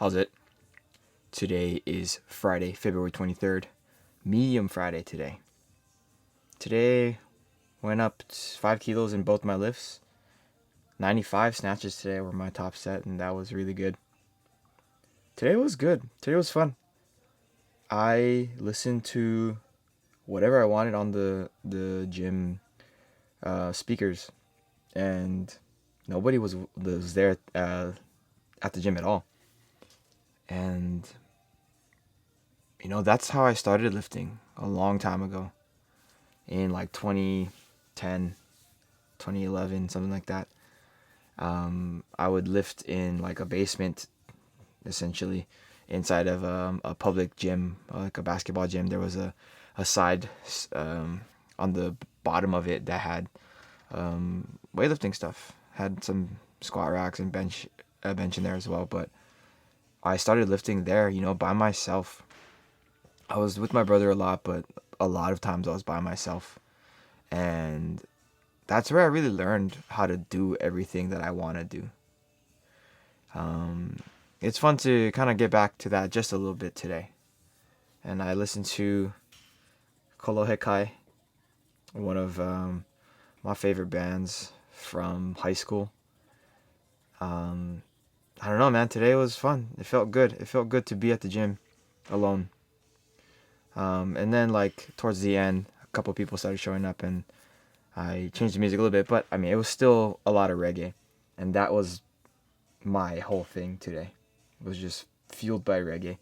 How's it? Today is Friday, February 23rd. Medium Friday today. Today, went up 5 kilos in both my lifts. 95 snatches today were my top set, and that was really good. Today was good. Today was fun. I listened to whatever I wanted on the gym speakers, and nobody was there at the gym at all. And that's how I started lifting a long time ago, in like 2010, 2011, something like that. I would lift in like a basement, essentially, inside of a public gym, like a basketball gym. There was a side on the bottom of it that had weightlifting stuff. Had some squat racks and bench in there as well. But I started lifting there, by myself. I was with my brother a lot, but a lot of times I was by myself. And that's where I really learned how to do everything that I want to do. It's fun to kind of get back to that just a little bit today. And I listened to Kolohekai, one of my favorite bands from high school. I don't know, man. Today was fun. It felt good. It felt good to be at the gym alone. And then, like, towards the end, a couple people started showing up, and I changed the music a little bit. But, I mean, it was still a lot of reggae. And that was my whole thing today. It was just fueled by reggae.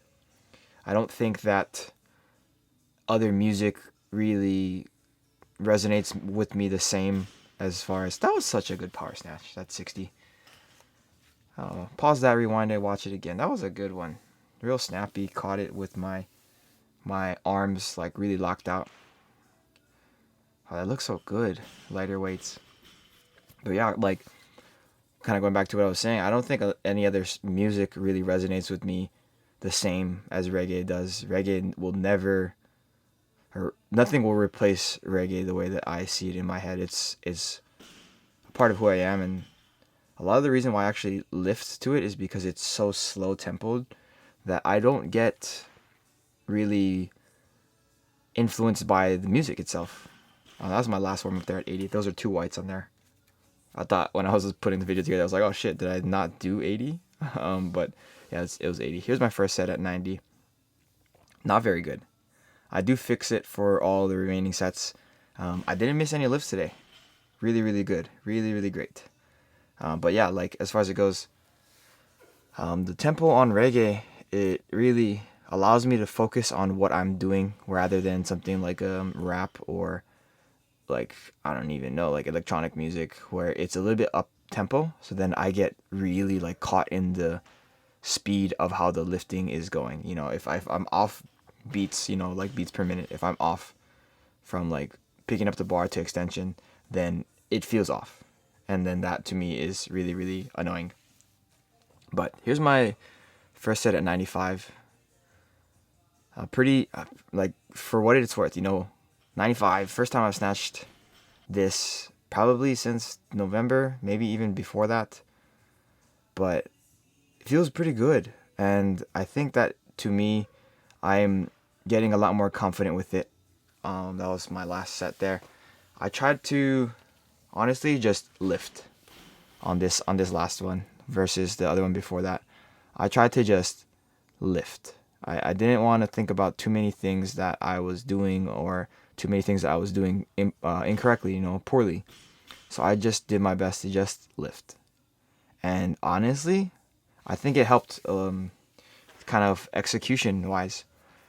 I don't think that other music really resonates with me the same, as far as... That was such a good power snatch, that 60. Pause that, rewind it, watch it again. That was a good one. Real snappy. Caught it with my arms like really locked out. Oh, that looks so good. Lighter weights. But yeah, like, kind of going back to what I was saying, I don't think any other music really resonates with me the same as reggae does. Reggae will never, or nothing will replace reggae the way that I see it in my head. It's a part of who I am, and a lot of the reason why I actually lift to it is because it's so slow tempoed that I don't get really influenced by the music itself. That was my last warm up there at 80. Those are 2 whites on there. I thought when I was putting the video together, I was like, oh shit, did I not do 80? But yeah, it was 80. Here's my first set at 90. Not very good. I do fix it for all the remaining sets. I didn't miss any lifts today. Really, really good. Really, really great. But yeah, like, as far as it goes, the tempo on reggae, it really allows me to focus on what I'm doing rather than something like rap or, like, I don't even know, like electronic music, where it's a little bit up tempo. So then I get really like caught in the speed of how the lifting is going. If I'm off beats, like beats per minute, if I'm off from like picking up the bar to extension, then it feels off. And then that to me is really, really annoying. But here's my first set at 95. Pretty, like, for what it's worth, 95. First time I've snatched this probably since November, maybe even before that. But it feels pretty good. And I think that, to me, I'm getting a lot more confident with it. That was my last set there. I tried to honestly just lift on this last one versus the other one before that. I tried to just lift. I didn't want to think about too many things that I was doing, or too many things that I was doing incorrectly, poorly. So I just did my best to just lift. And honestly, I think it helped kind of execution wise.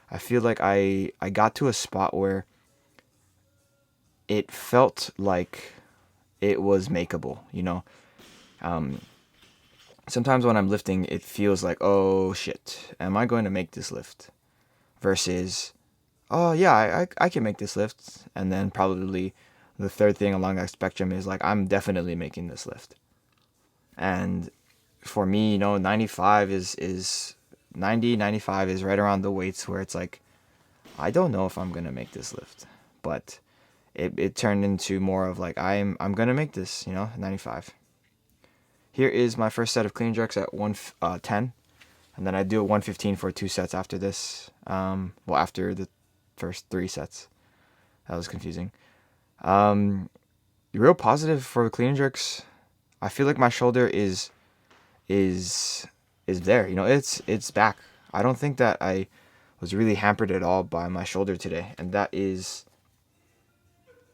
I feel like I got to a spot where it felt like it was makeable, Sometimes when I'm lifting, it feels like, oh shit, am I going to make this lift? Versus, oh yeah, I can make this lift. And then probably the third thing along that spectrum is like, I'm definitely making this lift. And for me, 95 is 95 is right around the weights where it's like, I don't know if I'm going to make this lift. But it turned into more of like, I'm going to make this, 95. Here is my first set of clean jerks at 110. and then I do it 115 for 2 sets after this. Well, after the first 3 sets. That was confusing. Real positive for clean and jerks. I feel like my shoulder is there. You know, it's back. I don't think that I was really hampered at all by my shoulder today, and that is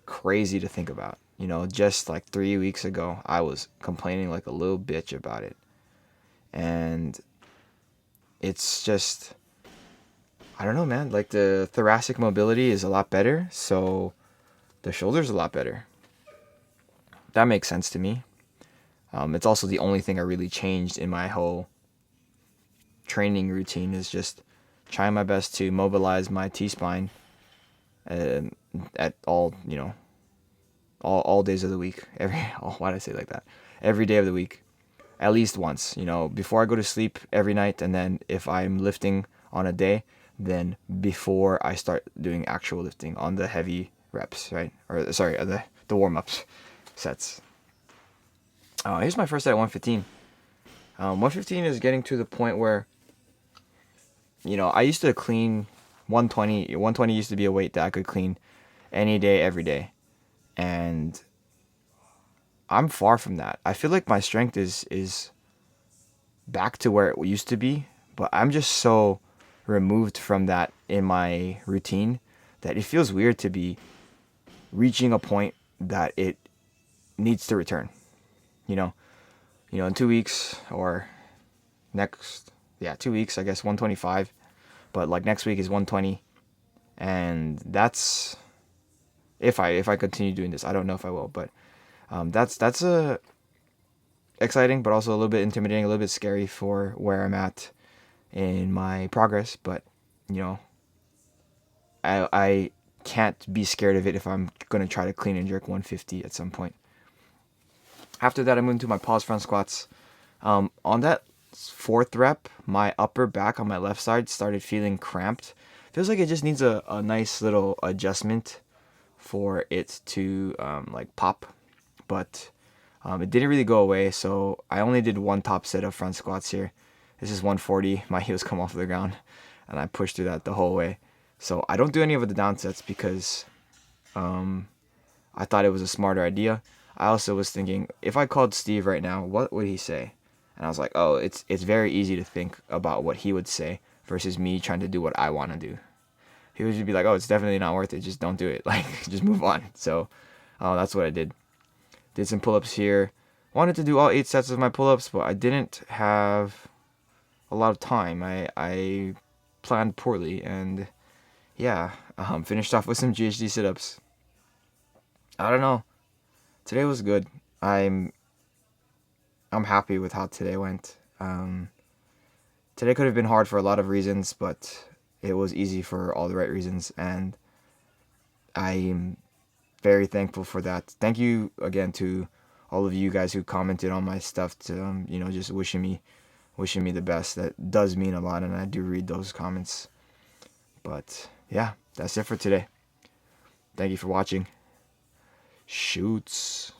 crazy to think about. You know, just like 3 weeks ago, I was complaining like a little bitch about it, and it's just, I don't know, man. Like the thoracic mobility is a lot better, so the shoulder's a lot better. That makes sense to me. It's also the only thing I really changed in my whole training routine, is just trying my best to mobilize my T-spine at all, you know, all days of the week. Why did I say it like that? Every day of the week, at least once. You know, before I go to sleep every night, and then if I'm lifting on a day, then before I start doing actual lifting on the heavy reps, right? Or sorry, the warm-ups sets. Here's my first set at 115. 115 is getting to the point where, you know, I used to clean 120. 120 used to be a weight that I could clean any day, every day. And I'm far from that. I feel like my strength is back to where it used to be, but I'm just so removed from that in my routine that it feels weird to be reaching a point that it needs to return. You know, in 2 weeks or next, 2 weeks, I guess 125, but like next week is 120, and that's if I continue doing this. I don't know if I will, but that's exciting, but also a little bit intimidating, a little bit scary for where I'm at in my progress. But you know, I can't be scared of it if I'm gonna try to clean and jerk 150 at some point. After that, I moved to my pause front squats. On that 4th rep, my upper back on my left side started feeling cramped. Feels like it just needs a nice little adjustment for it to like pop, but it didn't really go away. So I only did one top set of front squats here. This is 140. My heels come off the ground, and I pushed through that the whole way. So I don't do any of the down sets because I thought it was a smarter idea. I also was thinking, if I called Steve right now, what would he say? And I was like, oh, it's very easy to think about what he would say versus me trying to do what I want to do. He would just be like, oh, it's definitely not worth it. Just don't do it. Like, just move on. So that's what I did. Did some pull-ups here. Wanted to do all 8 sets of my pull-ups, but I didn't have a lot of time. I planned poorly, and yeah, finished off with some GHD sit-ups. I don't know. Today was good. I'm happy with how today went. Today could have been hard for a lot of reasons, but it was easy for all the right reasons, and I'm very thankful for that. Thank you again to all of you guys who commented on my stuff, to you know, just wishing me the best. That does mean a lot, and I do read those comments. But yeah, that's it for today. Thank you for watching. Shoots.